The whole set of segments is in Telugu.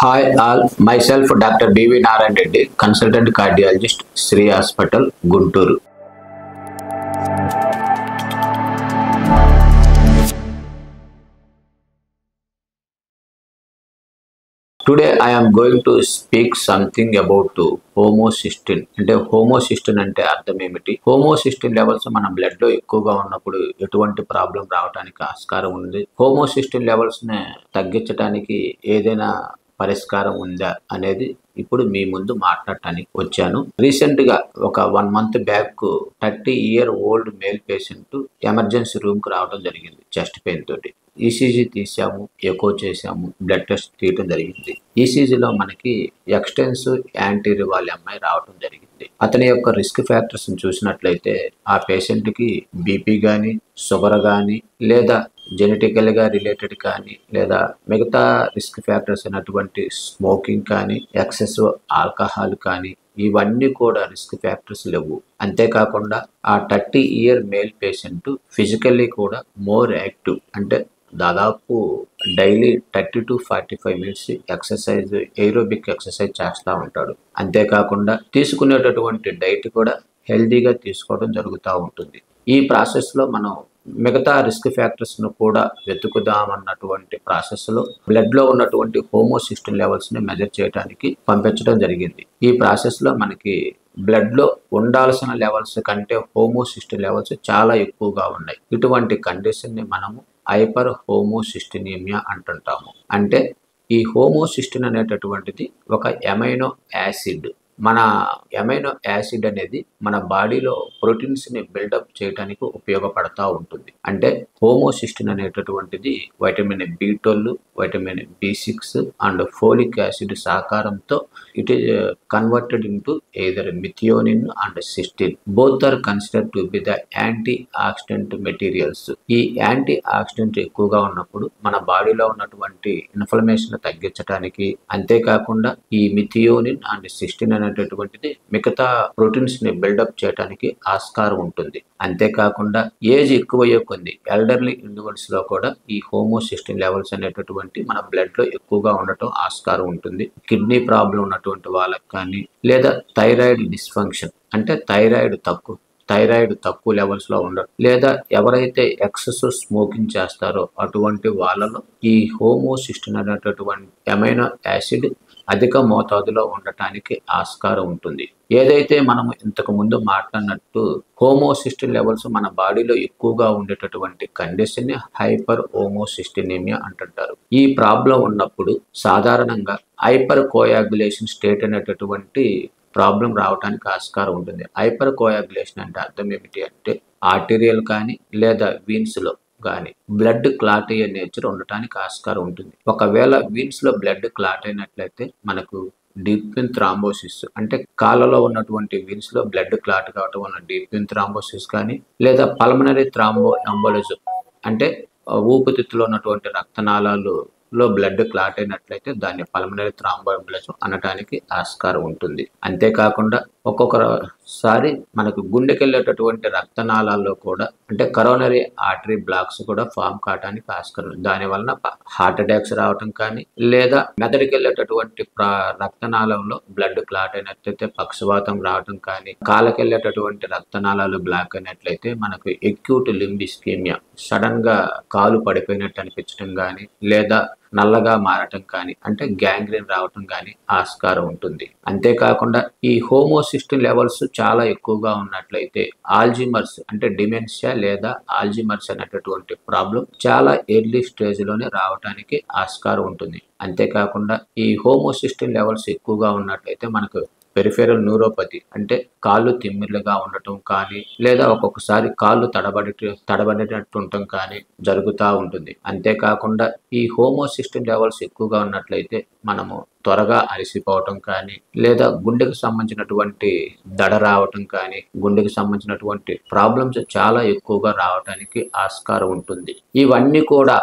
Hi all, myself Dr. B.V. Narayan Reddy, consultant cardiologist, Sri Hospital, Guntur. Today I am going to speak something about homocysteine. అంటే homocysteine అంటే అర్థం ఏమిటి? homocysteine లెవెల్స్ మన బ్లడ్ లో ఎక్కువగా ఉన్నప్పుడు ఎటువంటి ప్రాబ్లం రావడానికి ఆస్కారం ఉంది? homocysteine లెవెల్స్ ని తగ్గించడానికి ఏదైనా పరిష్కారం ఉందా అనేది ఇప్పుడు మీ ముందు మాట్లాడటానికి వచ్చాను. రీసెంట్ గా ఒక 1 month back 30-year-old male patient emergency room కు రావడం జరిగింది చెస్ట్ పెయిన్ తోటి. ఈసీజీ తీసాము, ఎకో చేసాము, బ్లడ్ టెస్ట్ తీయడం జరిగింది. ఈసీజీలో మనకి ఎక్స్టెన్సివ్ యాంటీరివాల్ ఎంఐ రావడం జరిగింది. అతని యొక్క రిస్క్ ఫ్యాక్టర్స్ చూసినట్లయితే ఆ పేషెంట్ కి బీపీ కానీ, షుగర్ కానీ, లేదా జెనెటికల్ గా రిలేటెడ్ కానీ, లేదా మిగతా రిస్క్ ఫ్యాక్టర్స్ అయినటువంటి స్మోకింగ్ కానీ, ఎక్సెసివ్ ఆల్కహాల్ కానీ, ఇవన్నీ కూడా రిస్క్ ఫ్యాక్టర్స్ లేవు. అంతేకాకుండా ఆ 30-year మేల్ పేషెంట్ ఫిజికల్లీ కూడా మోర్ యాక్టివ్, అంటే దాదాపు daily 30 to 45 minutes exercise, aerobic exercise చేస్తూ ఉంటాడు. అంతేకాకుండా తీసుకునేటటువంటి డైట్ కూడా హెల్దీగా తీసుకోవడం జరుగుతూ ఉంటుంది. ఈ ప్రాసెస్లో మనం మిగతా రిస్క్ ఫ్యాక్టర్స్ను కూడా వెతుకుదామన్నటువంటి ప్రాసెస్లో బ్లడ్లో ఉన్నటువంటి హోమోసిస్టిన్ లెవెల్స్ని మెజర్ చేయడానికి పంపించడం జరిగింది. ఈ ప్రాసెస్లో మనకి బ్లడ్లో ఉండాల్సిన లెవెల్స్ కంటే హోమోసిస్టిన్ లెవెల్స్ చాలా ఎక్కువగా ఉన్నాయి. ఇటువంటి కండిషన్ని మనము హైపర్ హోమోసిస్టినిమియా అంటుంటాము. అంటే ఈ హోమోసిస్టిన్ అనేటటువంటిది ఒక ఎమైనో యాసిడ్. మన ఎమైనో యాసిడ్ అనేది మన బాడీలో ప్రోటీన్స్ని బిల్డప్ చేయడానికి ఉపయోగపడతా ఉంటుంది. అంటే హోమోసిస్టిన్ అనేటటువంటిది vitamin B12, vitamin B6 and folic acid సహకారంతో it is converted into either methionine and cystine. Both are considered to be the antioxidant materials. ఈ యాంటీ ఆక్సిడెంట్ ఎక్కువగా ఉన్నప్పుడు మన బాడీలో ఉన్నటువంటి ఇన్ఫ్లమేషన్ తగ్గించడానికి, అంతేకాకుండా ఈ మిథియోనిన్ అండ్ సిస్టిన్ అనేటటువంటిది మిగతా ప్రోటీన్స్ ని బిల్డప్ చేయడానికి ఆస్కారం ఉంటుంది. అంతేకాకుండా ఏజ్ ఎక్కువయ్యే కొన్ని ఎల్డర్లీ ఇండివిడ్స్ లో కూడా ఈ హోమోసిస్టిన్ లెవెల్స్ అనేటటువంటి మన బ్లడ్ లో ఎక్కువగా ఉండటం ఆస్కారం ఉంటుంది. కిడ్నీ ప్రాబ్లం ఉన్నటువంటి వాళ్ళకి కానీ, లేదా థైరాయిడ్ డిస్ఫంక్షన్, అంటే థైరాయిడ్ తక్కువ లెవెల్స్ లో ఉండడం, లేదా ఎవరైతే ఎక్సెసివ్ స్మోకింగ్ చేస్తారో అటువంటి వాళ్ళలో ఈ హోమోసిస్టిన్ అనేటటువంటి ఎమైనో యాసిడ్ అధిక మోతాదులో ఉండటానికి ఆస్కారం ఉంటుంది. ఏదైతే మనము ఇంతకు ముందు మాట్లాడినట్టు హోమోసిస్టిన్ లెవెల్స్ మన బాడీలో ఎక్కువగా ఉండేటటువంటి కండిషన్ ని హైపర్ హోమోసిస్టినిమియా అంటుంటారు. ఈ ప్రాబ్లం ఉన్నప్పుడు సాధారణంగా హైపర్ కోయాగులేషన్ స్టేట్ అనేటటువంటి ప్రాబ్లం రావడానికి ఆస్కారం ఉంటుంది. హైపర్ కోయాగులేషన్ అంటే అర్థం ఏమిటి అంటే ఆర్టీరియల్ కానీ, లేదా వీన్స్ లో కానీ బ్లడ్ క్లాట్ అయ్యే నేచర్ ఉండటానికి ఆస్కారం ఉంటుంది. ఒకవేళ వీన్స్ లో బ్లడ్ క్లాట్ అయినట్లయితే మనకు డీప్ వెయిన్ థ్రాంబోసిస్, అంటే కాళ్ళలో ఉన్నటువంటి వీన్స్ లో బ్లడ్ క్లాట్ కావటం వల్ల డీప్ వెయిన్ థ్రాంబోసిస్ కానీ, లేదా పల్మనరీ థ్రాంబో ఎంబోలిజం, అంటే ఊపిరితిత్తులో ఉన్నటువంటి రక్తనాళాలు లో బ్లడ్ క్లాట్ అయినట్లయితే దాన్ని పల్మనరీ థ్రాంబో ఎంబోలిజం అనడానికి ఆస్కారం ఉంటుంది. అంతేకాకుండా ఒక్కొక్కసారి మనకు గుండెకెళ్ళేటటువంటి రక్తనాళాల్లో కూడా, అంటే కరోనరీ ఆర్టరీ బ్లాక్స్ కూడా ఫామ్ కావడానికి ఆస్కారం. దాని వలన హార్ట్ అటాక్స్ రావటం కానీ, లేదా మెదడుకి వెళ్ళేటటువంటి రక్తనాళంలో బ్లడ్ క్లాట్ అయినట్లయితే పక్షవాతం రావటం కానీ, కాళ్ళకెళ్ళేటటువంటి రక్తనాళాలు బ్లాక్ అయినట్లయితే మనకు ఎక్యూట్ లింబ్ ఇస్కీమియా, సడన్ గా కాలు పడిపోయినట్టు అనిపించడం కానీ, లేదా నల్లగా మారటం కానీ, అంటే గ్యాంగ్రీన్ రావటం కానీ ఆస్కారం ఉంటుంది. అంతేకాకుండా ఈ హోమోసిస్టిన్ లెవెల్స్ చాలా ఎక్కువగా ఉన్నట్లయితే ఆల్జీమర్స్, అంటే డిమెన్షియా లేదా ఆల్జీమర్స్ అనేటటువంటి ప్రాబ్లం చాలా ఎర్లీ స్టేజ్ లోనే రావడానికి ఆస్కారం ఉంటుంది. అంతేకాకుండా ఈ హోమోసిస్టిన్ లెవెల్స్ ఎక్కువగా ఉన్నట్లయితే మనకు పెరిఫెరల్ న్యూరోపతి, అంటే కాళ్ళు తిమ్మిర్లుగా ఉండటం కానీ, లేదా ఒక్కొక్కసారి కాళ్ళు తడబడినట్టు ఉండటం కానీ జరుగుతూ ఉంటుంది. అంతేకాకుండా ఈ హోమోసిస్టిన్ లెవెల్స్ ఎక్కువగా ఉన్నట్లయితే మనము త్వరగా అలసిపోవటం కానీ, లేదా గుండెకు సంబంధించినటువంటి దడ రావటం కానీ, గుండెకు సంబంధించినటువంటి ప్రాబ్లమ్స్ చాలా ఎక్కువగా రావడానికి ఆస్కారం ఉంటుంది. ఇవన్నీ కూడా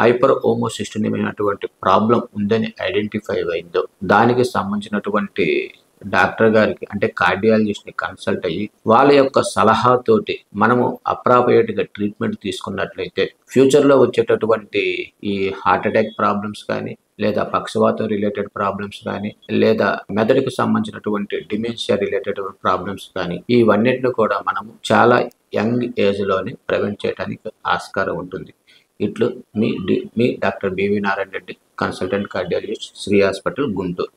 హైపర్ హోమోసిస్టినిమియా అనేటువంటి ప్రాబ్లం ఉందని ఐడెంటిఫై అయిందో దానికి సంబంధించినటువంటి డాక్టర్ గారికి అంటే కార్డియాలజిస్ట్ ని కన్సల్ట్ అయ్యి వాళ్ళ యొక్క సలహాతోటి మనము అప్రాప్రియేట్ గా ట్రీట్మెంట్ తీసుకున్నట్లయితే ఫ్యూచర్ లో వచ్చేటటువంటి ఈ హార్ట్ అటాక్ ప్రాబ్లమ్స్ కానీ లేదా పక్షవాతం రిలేటెడ్ ప్రాబ్లమ్స్ కానీ లేదా మెదడుకు సంబంధించినటువంటి డిమెన్షియా రిలేటెడ్ ప్రాబ్లమ్స్ కానీ ఇవన్నిటిని కూడా మనము చాలా యంగ్ ఏజ్ లోనే ప్రివెంట్ చేయడానికి ఆస్కారం ఉంటుంది. ఇట్లు మీ doctor BV Narayana Reddy, consultant cardiologist, Sri hospital, Guntur.